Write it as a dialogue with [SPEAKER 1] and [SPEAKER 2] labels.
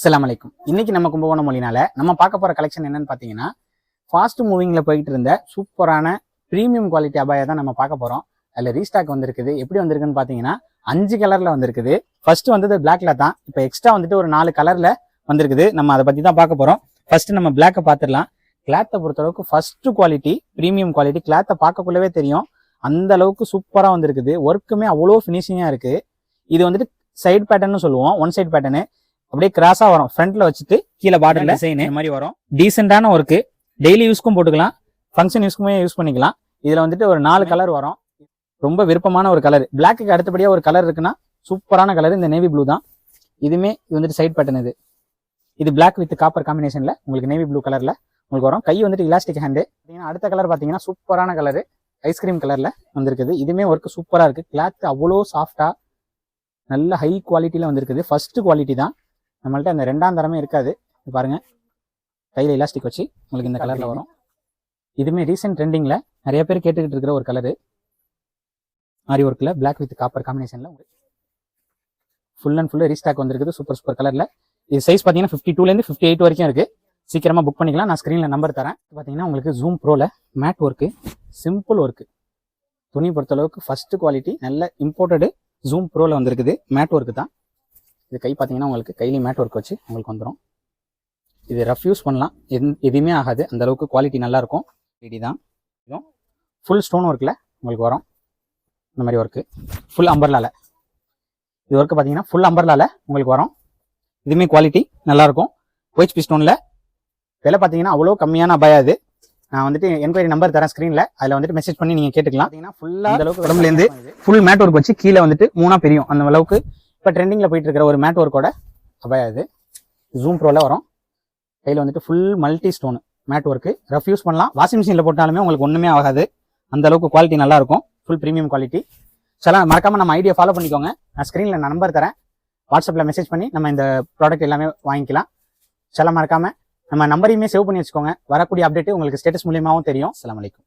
[SPEAKER 1] அஸ்ஸலாமு அலைக்கும். இன்னைக்கு நம்ம கும்பகோணம் மொழினால நம்ம பார்க்க போற கலெக்ஷன் என்னன்னு பாத்தீங்கன்னா, ஃபாஸ்ட் மூவிங்ல போயிட்டு இருந்த சூப்பரான பிரீமியம் குவாலிட்டி அபாயா தான் நம்ம பார்க்க போறோம். அதுல ரீஸ்டாக் வந்திருக்குது. எப்படி வந்திருக்குன்னு பாத்தீங்கன்னா 5 கலர்ல வந்திருக்குது. ஃபர்ஸ்ட் வந்தது பிளாக்ல தான். இப்போ எக்ஸ்ட்ரா வந்துட்டு ஒரு 4 கலர்ல வந்திருக்குது. நம்ம அதை பத்தி தான் பார்க்க போறோம். ஃபர்ஸ்ட் நம்ம பிளாக்கை பார்த்துடலாம். கிளாத்தை பொறுத்தளவுக்கு ஃபர்ஸ்ட் குவாலிட்டி பிரீமியம் குவாலிட்டி. கிளாத்தை பார்க்கக்குள்ளவே தெரியும் அந்த அளவுக்கு சூப்பரா வந்திருக்குது. ஒர்க்குமே அவ்வளோ ஃபினிஷிங்கா இருக்கு. இது வந்துட்டு சைடு பேட்டர்ன்னு சொல்லுவோம். ஒன் சைடு பேட்டர்னு அப்படியே கிராஸா வரும். ஃப்ரண்ட்ல வச்சுட்டு கீழே பார்டர்ல டிசைன் இந்த மாதிரி வரும். டீசென்டான ஒர்க்கு. டெய்லி யூஸ்க்கும் போட்டுக்கலாம், ஃபங்க்ஷன் யூஸ்க்குமே யூஸ் பண்ணிக்கலாம். இதுல வந்துட்டு ஒரு 4 கலர் வரும். ரொம்ப விருப்பமான ஒரு கலர். பிளாக்கு அடுத்தபடியா ஒரு கலர் இருக்குன்னா சூப்பரான கலர் இந்த நேவி ப்ளூ தான். இது வந்துட்டு சைட் பேட்டர்ன். இது பிளாக் வித் காப்பர் காம்பினேஷன்ல உங்களுக்கு நேவி ப்ளூ கலர்ல உங்களுக்கு வரும். கை வந்துட்டு இலாஸ்டிக் ஹேண்டு. அடுத்த கலர் பாத்தீங்கன்னா சூப்பரான கலர் ஐஸ்கிரீம் கலர்ல வந்திருக்குது. இதுமே ஒர்க் சூப்பரா இருக்கு. கிளாத் அவ்வளோ சாஃப்டா நல்ல ஹை குவாலிட்டியில வந்திருக்குது. ஃபர்ஸ்ட் குவாலிட்டி தான். நம்மள்ட்ட அந்த 2ஆம் தரமே இருக்காது. பாருங்க, கையில இலாஸ்டிக் வச்சு உங்களுக்கு இந்த கலர்ல வரும். இதுமே ரீசெண்ட் ட்ரெண்டிங்ல நிறைய பேர் கேட்டுக்கிட்டு இருக்கிற ஒரு கலரு. ஆரி ஒர்க்ல பிளாக் வித் காப்பர் காம்பினேஷன்ல ஃபுல் அண்ட் ஃபுல் ரீஸ்டாக் வந்திருக்குது. சூப்பர் கலர்ல. இது சைஸ் பாத்தீங்கன்னா 52ல இருந்து 58 வரைக்கும் இருக்கு. சீக்கிரமா புக் பண்ணிக்கலாம். நான் ஸ்கிரீன்ல நம்பர் தரேன். பாத்தீங்கன்னா உங்களுக்கு ஜூம் ப்ரோல மேட் ஒர்க்கு, சிம்பிள் ஒர்க்கு. துணி பொறுத்தளவுக்கு ஃபர்ஸ்ட் குவாலிட்டி நல்ல இம்போர்ட்டடு ஜூம் ப்ரோல வந்திருக்குது. மேட் ஒர்க்கு தான். இது கை பார்த்தீங்கன்னா உங்களுக்கு கையிலேயும் மேட் ஒர்க் வச்சு உங்களுக்கு வந்துடும். இது ரஃப் யூஸ் பண்ணலாம், எதுவுமே ஆகாது. அந்த அளவுக்கு குவாலிட்டி நல்லா இருக்கும். இதுதான் இதுவும் ஃபுல் ஸ்டோன் ஒர்க்கில் உங்களுக்கு வரும். இந்த மாதிரி ஒர்க்கு ஃபுல் அம்பர்லால. இது ஒர்க்கு பார்த்தீங்கன்னா ஃபுல் அம்பர்லால உங்களுக்கு வரும். இதுவுமே குவாலிட்டி நல்லாயிருக்கும். OHP ஸ்டோனில் விலை பார்த்தீங்கன்னா அவ்வளோ கம்மியான அபாயா. இது நான் வந்துட்டு என்கொயரி நம்பர் தரேன் ஸ்க்ரீனில். அதில் வந்துட்டு மெசேஜ் பண்ணி நீங்கள் கேட்டுக்கலாம். பார்த்தீங்கன்னா ஃபுல்லாக அந்த அளவுக்கு உடம்புலேருந்து ஃபுல் மேட் ஒர்க் வச்சு கீழே வந்துட்டு 3ஆ பிரியும். அந்த அளவுக்கு இப்போ ட்ரெண்டிங்கில் போயிட்டு இருக்கிற ஒரு மேட் ஒர்க்கோட அபாயா. இது ஜூம் ப்ரோல வரும். கையில் வந்துட்டு full multi stone made work. Rough use பண்ணலாம். வாஷிங் மிஷினில் போட்டாலுமே உங்களுக்கு ஒன்றுமே ஆகாது. அந்த அளவுக்கு குவாலிட்டி நல்லா இருக்கும். Full premium quality. சில மறக்காம நம்ம ஐடியா ஃபாலோ பண்ணிக்கோங்க. நான் ஸ்க்ரீனில் நான் நம்பர் தரேன். வாட்ஸ்அப்பில் மெசேஜ் பண்ணி நம்ம இந்த ப்ராடக்ட் எல்லாமே வாங்கிக்கலாம். சில மறக்காம நம்ம நம்பரையுமே சேவ் பண்ணி வச்சுக்கோங்க. வரக்கூடிய அப்டேட் உங்களுக்கு ஸ்டேட்டஸ் மூலியமாகவும் தெரியும். அஸ்ஸலாமு அலைக்கும்.